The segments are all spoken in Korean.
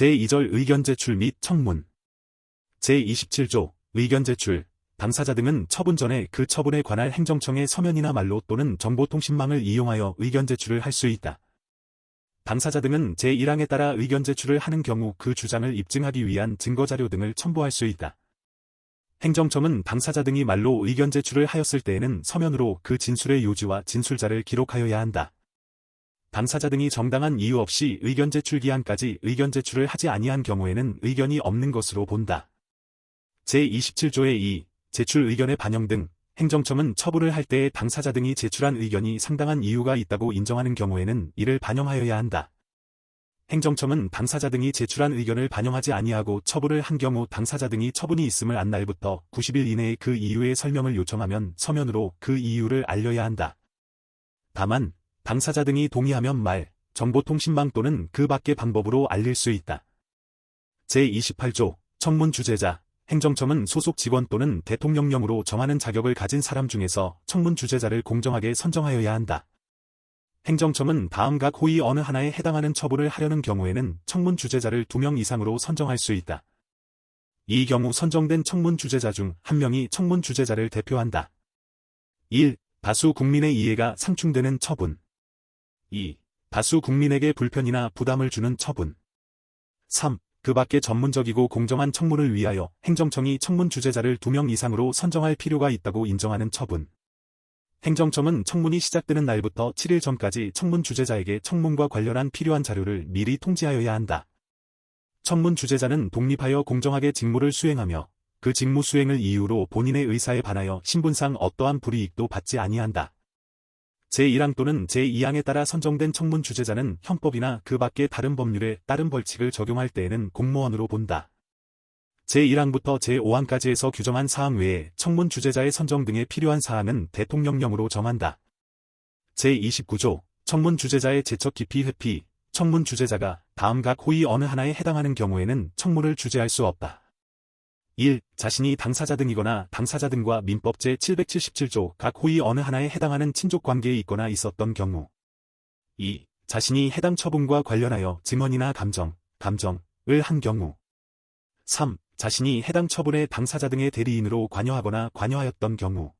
제2절 의견 제출 및 청문. 제27조 의견 제출. 당사자 등은 처분 전에 그 처분에 관할 행정청의 서면이나 말로 또는 정보통신망을 이용하여 의견 제출을 할 수 있다. 당사자 등은 제1항에 따라 의견 제출을 하는 경우 그 주장을 입증하기 위한 증거자료 등을 첨부할 수 있다. 행정청은 당사자 등이 말로 의견 제출을 하였을 때에는 서면으로 그 진술의 요지와 진술자를 기록하여야 한다. 당사자 등이 정당한 이유 없이 의견 제출 기한까지 의견 제출을 하지 아니한 경우에는 의견이 없는 것으로 본다. 제27조의 2. 제출 의견의 반영 등. 행정청은 처분을 할 때에 당사자 등이 제출한 의견이 상당한 이유가 있다고 인정하는 경우에는 이를 반영하여야 한다. 행정청은 당사자 등이 제출한 의견을 반영하지 아니하고 처분을 한 경우 당사자 등이 처분이 있음을 안 날부터 90일 이내에 그 이유의 설명을 요청하면 서면으로 그 이유를 알려야 한다. 다만 당사자 등이 동의하면 말, 정보통신망 또는 그 밖의 방법으로 알릴 수 있다. 제28조 청문 주재자. 행정청은 소속 직원 또는 대통령령으로 정하는 자격을 가진 사람 중에서 청문 주재자를 공정하게 선정하여야 한다. 행정청은 다음 각 호의 어느 하나에 해당하는 처분을 하려는 경우에는 청문 주재자를 2명 이상으로 선정할 수 있다. 이 경우 선정된 청문 주재자 중 1명이 청문 주재자를 대표한다. 1. 다수 국민의 이해가 상충되는 처분. 2. 다수 국민에게 불편이나 부담을 주는 처분. 3. 그 밖에 전문적이고 공정한 청문을 위하여 행정청이 청문 주재자를 2명 이상으로 선정할 필요가 있다고 인정하는 처분. 행정청은 청문이 시작되는 날부터 7일 전까지 청문 주재자에게 청문과 관련한 필요한 자료를 미리 통지하여야 한다. 청문 주재자는 독립하여 공정하게 직무를 수행하며 그 직무 수행을 이유로 본인의 의사에 반하여 신분상 어떠한 불이익도 받지 아니한다. 제1항 또는 제2항에 따라 선정된 청문 주재자는 형법이나 그 밖의 다른 법률에 따른 벌칙을 적용할 때에는 공무원으로 본다. 제1항부터 제5항까지에서 규정한 사항 외에 청문 주재자의 선정 등에 필요한 사항은 대통령령으로 정한다. 제29조 청문 주재자의 제척 기피 회피. 청문 주재자가 다음 각 호의 어느 하나에 해당하는 경우에는 청문을 주재할 수 없다. 1. 자신이 당사자 등이거나 당사자 등과 민법 제777조 각 호의 어느 하나에 해당하는 친족 관계에 있거나 있었던 경우. 2. 자신이 해당 처분과 관련하여 증언이나 감정을 한 경우. 3. 자신이 해당 처분의 당사자 등의 대리인으로 관여하거나 관여하였던 경우.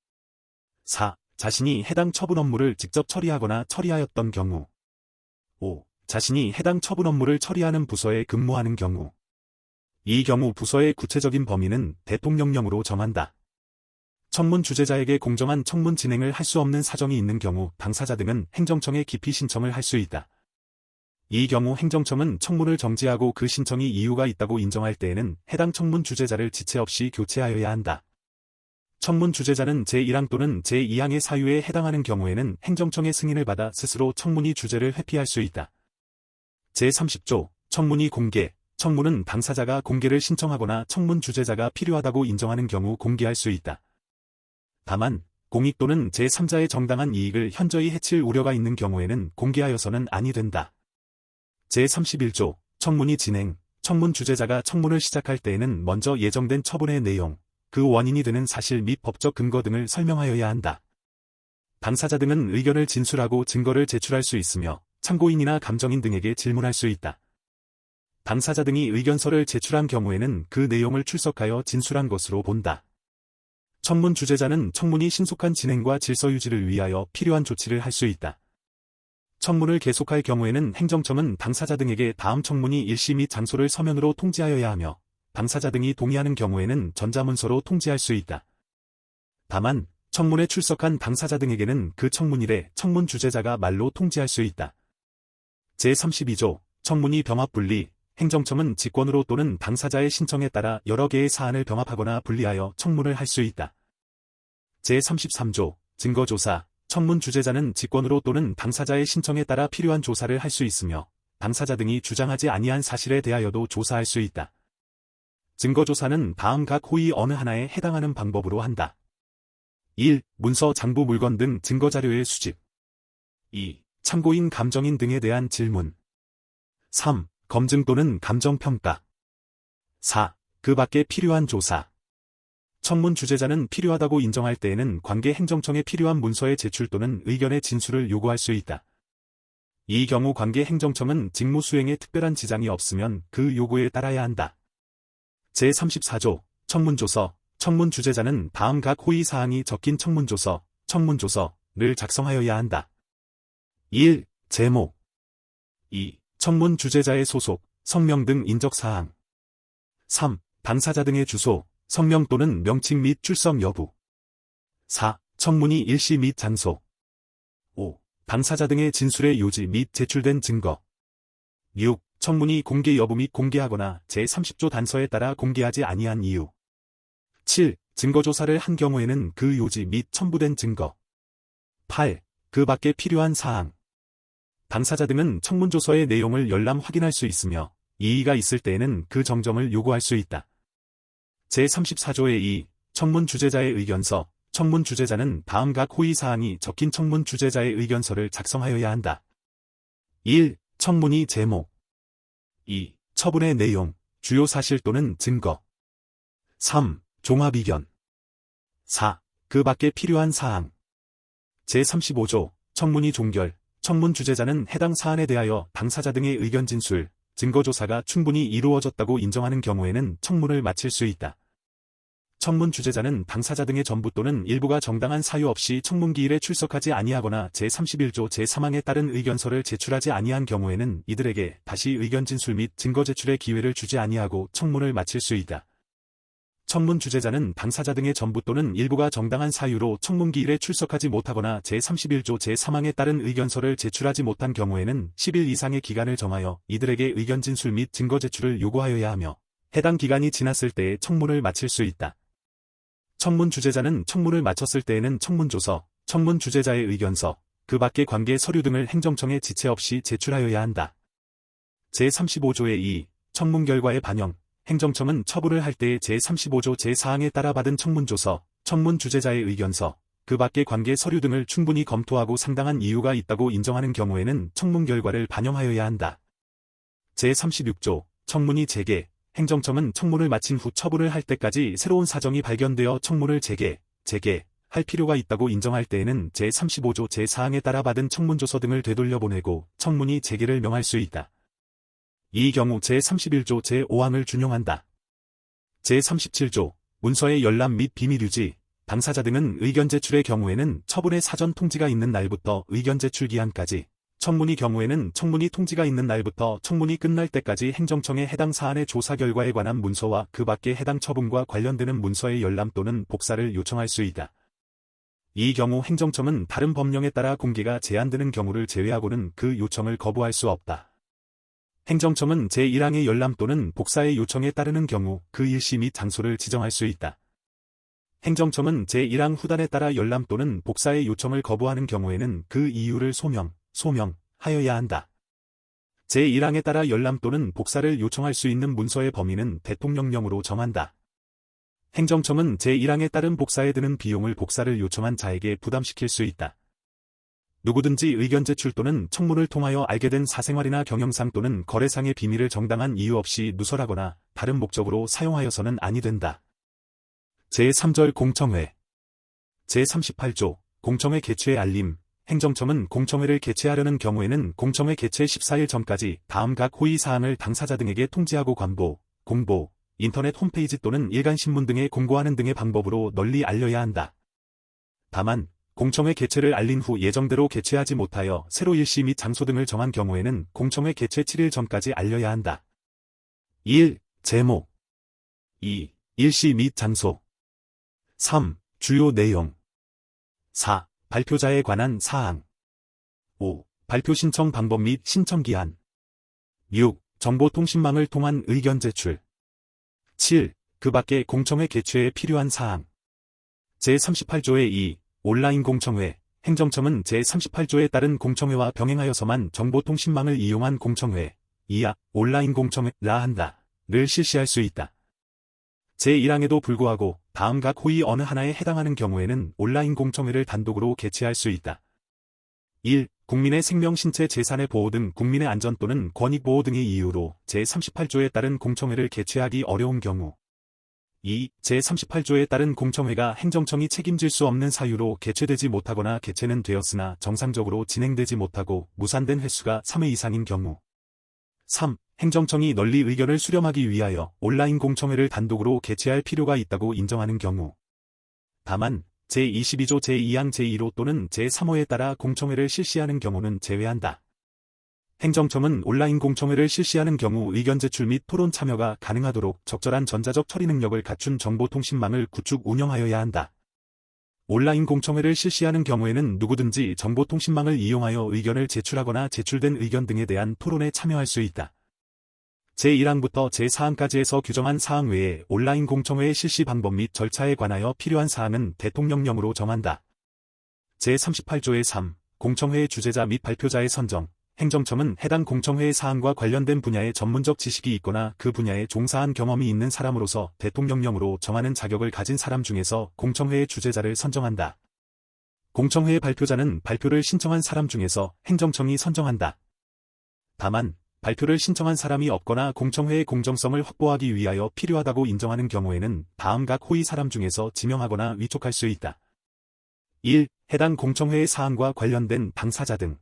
4. 자신이 해당 처분 업무를 직접 처리하거나 처리하였던 경우. 5. 자신이 해당 처분 업무를 처리하는 부서에 근무하는 경우. 이 경우 부서의 구체적인 범위는 대통령령으로 정한다. 청문 주재자에게 공정한 청문 진행을 할 수 없는 사정이 있는 경우 당사자 등은 행정청에 기피 신청을 할 수 있다. 이 경우 행정청은 청문을 정지하고 그 신청이 이유가 있다고 인정할 때에는 해당 청문 주재자를 지체 없이 교체하여야 한다. 청문 주재자는 제1항 또는 제2항의 사유에 해당하는 경우에는 행정청의 승인을 받아 스스로 청문이 주재를 회피할 수 있다. 제30조 청문이 공개. 청문은 당사자가 공개를 신청하거나 청문 주재자가 필요하다고 인정하는 경우 공개할 수 있다. 다만 공익 또는 제3자의 정당한 이익을 현저히 해칠 우려가 있는 경우에는 공개하여서는 아니 된다. 제31조 청문이 진행. 청문 주재자가 청문을 시작할 때에는 먼저 예정된 처분의 내용, 그 원인이 되는 사실 및 법적 근거 등을 설명하여야 한다. 당사자 등은 의견을 진술하고 증거를 제출할 수 있으며 참고인이나 감정인 등에게 질문할 수 있다. 당사자 등이 의견서를 제출한 경우에는 그 내용을 출석하여 진술한 것으로 본다. 청문 주재자는 청문이 신속한 진행과 질서 유지를 위하여 필요한 조치를 할 수 있다. 청문을 계속할 경우에는 행정청은 당사자 등에게 다음 청문이 일시 및 장소를 서면으로 통지하여야 하며 당사자 등이 동의하는 경우에는 전자문서로 통지할 수 있다. 다만 청문에 출석한 당사자 등에게는 그 청문일에 청문 주재자가 말로 통지할 수 있다. 제32조 청문이 병합 분리. 행정청은 직권으로 또는 당사자의 신청에 따라 여러 개의 사안을 병합하거나 분리하여 청문을 할 수 있다. 제33조 증거조사. 청문 주재자는 직권으로 또는 당사자의 신청에 따라 필요한 조사를 할 수 있으며 당사자 등이 주장하지 아니한 사실에 대하여도 조사할 수 있다. 증거조사는 다음 각 호의 어느 하나에 해당하는 방법으로 한다. 1. 문서, 장부, 물건 등 증거자료의 수집. 2. 참고인, 감정인 등에 대한 질문. 3. 검증 또는 감정평가. 4. 그 밖에 필요한 조사. 청문 주재자는 필요하다고 인정할 때에는 관계 행정청에 필요한 문서의 제출 또는 의견의 진술을 요구할 수 있다. 이 경우 관계행정청은 직무 수행에 특별한 지장이 없으면 그 요구에 따라야 한다. 제34조 청문조서 청문 주재자는 다음 각 호의사항이 적힌 청문조서를 작성하여야 한다. 1. 제목 2. 청문 주재자의 소속, 성명 등 인적사항 3. 당사자 등의 주소, 성명 또는 명칭 및 출석 여부 4. 청문이 일시 및 장소 5. 당사자 등의 진술의 요지 및 제출된 증거 6. 청문이 공개 여부 및 공개하거나 제30조 단서에 따라 공개하지 아니한 이유 7. 증거조사를 한 경우에는 그 요지 및 첨부된 증거 8. 그 밖에 필요한 사항 당사자 등은 청문조서의 내용을 열람 확인할 수 있으며 이의가 있을 때에는 그 정정을 요구할 수 있다. 제34조의 2. 청문 주재자의 의견서 청문 주재자는 다음 각 호의사항이 적힌 청문 주재자의 의견서를 작성하여야 한다. 1. 청문이 제목 2. 처분의 내용, 주요 사실 또는 증거 3. 종합의견 4. 그 밖에 필요한 사항 제35조 청문이 종결 청문 주재자는 해당 사안에 대하여 당사자 등의 의견 진술, 증거조사가 충분히 이루어졌다고 인정하는 경우에는 청문을 마칠 수 있다. 청문 주재자는 당사자 등의 전부 또는 일부가 정당한 사유 없이 청문기일에 출석하지 아니하거나 제31조 제3항에 따른 의견서를 제출하지 아니한 경우에는 이들에게 다시 의견 진술 및 증거 제출의 기회를 주지 아니하고 청문을 마칠 수 있다. 청문 주재자는 당사자 등의 전부 또는 일부가 정당한 사유로 청문기일에 출석하지 못하거나 제31조 제3항에 따른 의견서를 제출하지 못한 경우에는 10일 이상의 기간을 정하여 이들에게 의견 진술 및 증거 제출을 요구하여야 하며 해당 기간이 지났을 때에 청문을 마칠 수 있다. 청문 주재자는 청문을 마쳤을 때에는 청문조서, 청문 주재자의 의견서, 그 밖의 관계 서류 등을 행정청에 지체 없이 제출하여야 한다. 제35조의 2. 청문 결과의 반영 행정청은 처분을 할 때의 제35조 제4항에 따라 받은 청문조서, 청문 주재자의 의견서, 그 밖의 관계 서류 등을 충분히 검토하고 상당한 이유가 있다고 인정하는 경우에는 청문 결과를 반영하여야 한다. 제36조 청문이 재개 행정청은 청문을 마친 후 처분을 할 때까지 새로운 사정이 발견되어 청문을 재개할 필요가 있다고 인정할 때에는 제35조 제4항에 따라 받은 청문조서 등을 되돌려보내고 청문이 재개를 명할 수 있다. 이 경우 제31조 제5항을 준용한다. 제37조 문서의 열람 및 비밀 유지 당사자 등은 의견 제출의 경우에는 처분의 사전 통지가 있는 날부터 의견 제출 기한까지 청문이 경우에는 청문이 통지가 있는 날부터 청문이 끝날 때까지 행정청에 해당 사안의 조사 결과에 관한 문서와 그 밖의 해당 처분과 관련되는 문서의 열람 또는 복사를 요청할 수 있다. 이 경우 행정청은 다른 법령에 따라 공개가 제한되는 경우를 제외하고는 그 요청을 거부할 수 없다. 행정청은 제1항의 열람 또는 복사의 요청에 따르는 경우 그 일시 및 장소를 지정할 수 있다. 행정청은 제1항 후단에 따라 열람 또는 복사의 요청을 거부하는 경우에는 그 이유를 소명하여야 한다. 제1항에 따라 열람 또는 복사를 요청할 수 있는 문서의 범위는 대통령령으로 정한다. 행정청은 제1항에 따른 복사에 드는 비용을 복사를 요청한 자에게 부담시킬 수 있다. 누구든지 의견 제출 또는 청문을 통하여 알게 된 사생활이나 경영상 또는 거래상의 비밀을 정당한 이유 없이 누설하거나 다른 목적으로 사용하여서는 아니 된다. 제3절 공청회 제38조 공청회 개최의 알림 행정청은 공청회를 개최하려는 경우에는 공청회 개최 14일 전까지 다음 각 호의사항을 당사자 등에게 통지하고 공보, 인터넷 홈페이지 또는 일간신문 등에 공고하는 등의 방법으로 널리 알려야 한다. 다만 공청회 개최를 알린 후 예정대로 개최하지 못하여 새로 일시 및 장소 등을 정한 경우에는 공청회 개최 7일 전까지 알려야 한다. 1. 제목 2. 일시 및 장소 3. 주요 내용 4. 발표자에 관한 사항 5. 발표 신청 방법 및 신청 기한 6. 정보통신망을 통한 의견 제출 7. 그 밖의 공청회 개최에 필요한 사항 제38조의 2. 온라인 공청회 행정청은 제38조에 따른 공청회와 병행하여서만 정보통신망을 이용한 공청회 이하 온라인 공청회라 한다를 실시할 수 있다. 제1항에도 불구하고 다음 각 호의 어느 하나에 해당하는 경우에는 온라인 공청회를 단독으로 개최할 수 있다. 1. 국민의 생명, 신체, 재산의 보호 등 국민의 안전 또는 권익 보호 등의 이유로 제38조에 따른 공청회를 개최하기 어려운 경우 2. 제38조에 따른 공청회가 행정청이 책임질 수 없는 사유로 개최되지 못하거나 개최는 되었으나 정상적으로 진행되지 못하고 무산된 횟수가 3회 이상인 경우. 3. 행정청이 널리 의견을 수렴하기 위하여 온라인 공청회를 단독으로 개최할 필요가 있다고 인정하는 경우. 다만 제22조 제2항 제1호 또는 제3호에 따라 공청회를 실시하는 경우는 제외한다. 행정청은 온라인 공청회를 실시하는 경우 의견 제출 및 토론 참여가 가능하도록 적절한 전자적 처리 능력을 갖춘 정보통신망을 구축 운영하여야 한다. 온라인 공청회를 실시하는 경우에는 누구든지 정보통신망을 이용하여 의견을 제출하거나 제출된 의견 등에 대한 토론에 참여할 수 있다. 제1항부터 제4항까지에서 규정한 사항 외에 온라인 공청회의 실시 방법 및 절차에 관하여 필요한 사항은 대통령령으로 정한다. 제38조의 3. 공청회의 주재자 및 발표자의 선정. 행정청은 해당 공청회의 사항과 관련된 분야의 전문적 지식이 있거나 그 분야에 종사한 경험이 있는 사람으로서 대통령령으로 정하는 자격을 가진 사람 중에서 공청회의 주재자를 선정한다. 공청회의 발표자는 발표를 신청한 사람 중에서 행정청이 선정한다. 다만 발표를 신청한 사람이 없거나 공청회의 공정성을 확보하기 위하여 필요하다고 인정하는 경우에는 다음 각 호위 사람 중에서 지명하거나 위촉할 수 있다. 1. 해당 공청회의 사항과 관련된 당사자 등.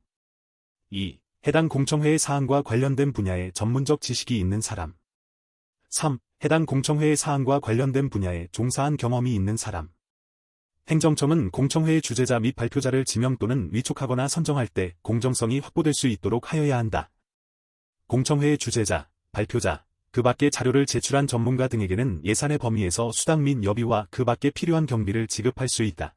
2. 해당 공청회의 사항과 관련된 분야에 전문적 지식이 있는 사람. 3. 해당 공청회의 사항과 관련된 분야에 종사한 경험이 있는 사람. 행정청은 공청회의 주재자 및 발표자를 지명 또는 위촉하거나 선정할 때 공정성이 확보될 수 있도록 하여야 한다. 공청회의 주재자, 발표자, 그 밖의 자료를 제출한 전문가 등에게는 예산의 범위에서 수당 및 여비와 그 밖에 필요한 경비를 지급할 수 있다.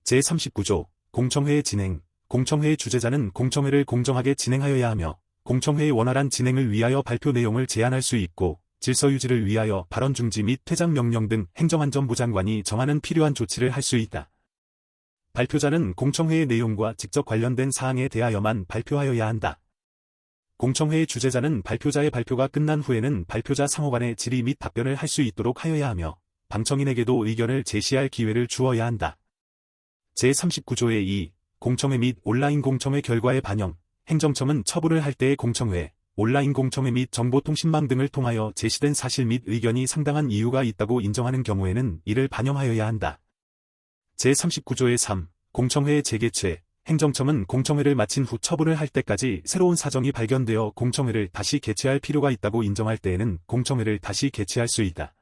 제39조, 공청회의 진행. 공청회의 주재자는 공청회를 공정하게 진행하여야 하며 공청회의 원활한 진행을 위하여 발표 내용을 제안할 수 있고 질서 유지를 위하여 발언 중지 및 퇴장 명령 등 행정안전부 장관이 정하는 필요한 조치를 할 수 있다. 발표자는 공청회의 내용과 직접 관련된 사항에 대하여만 발표하여야 한다. 공청회의 주재자는 발표자의 발표가 끝난 후에는 발표자 상호간의 질의 및 답변을 할 수 있도록 하여야 하며 방청인에게도 의견을 제시할 기회를 주어야 한다. 제39조의 2. 공청회 및 온라인 공청회 결과의 반영. 행정청은 처분을 할 때의 공청회, 온라인 공청회 및 정보통신망 등을 통하여 제시된 사실 및 의견이 상당한 이유가 있다고 인정하는 경우에는 이를 반영하여야 한다. 제39조의 3. 공청회의 재개최. 행정청은 공청회를 마친 후 처분을 할 때까지 새로운 사정이 발견되어 공청회를 다시 개최할 필요가 있다고 인정할 때에는 공청회를 다시 개최할 수 있다.